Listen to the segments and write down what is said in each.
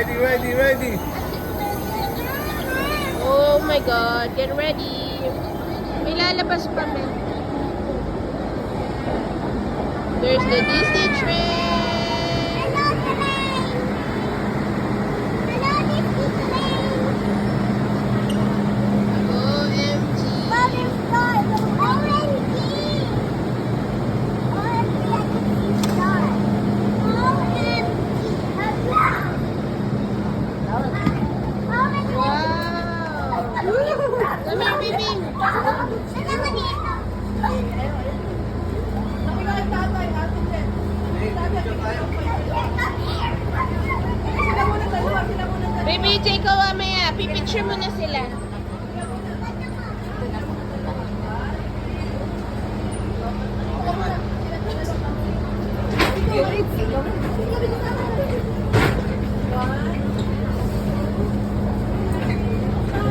Ready, ready, ready. Oh my God, get ready. May lalabas pa, men. There's the Disney train. Baby, take a mamaya. Pipicture mo na sila.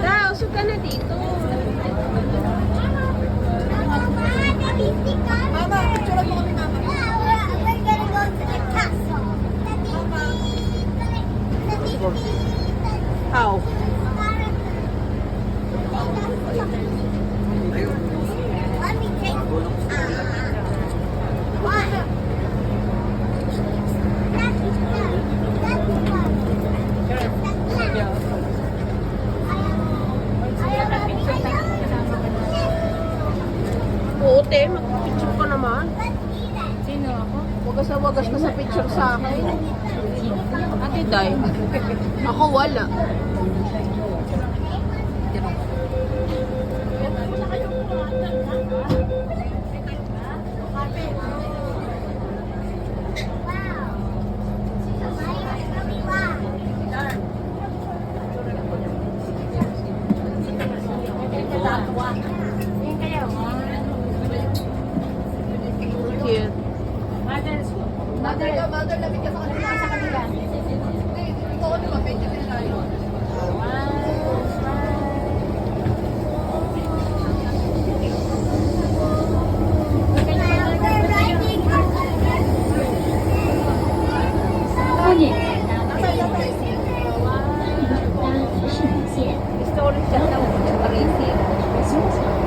Da, usok ka na dito. Mama, picture mo kami, Mama. We're gonna go to the castle. How? Let me take one. Puti, mag-picture ka naman. Sino ako? Wagas na wagas ka sa picture sa akin. Ate Day. Ako wala. Cute. Mother, lapit ka sa kanila. Ikaw ano ba? Medyo pinalayo.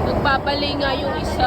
Nagpapalay nga yung isa.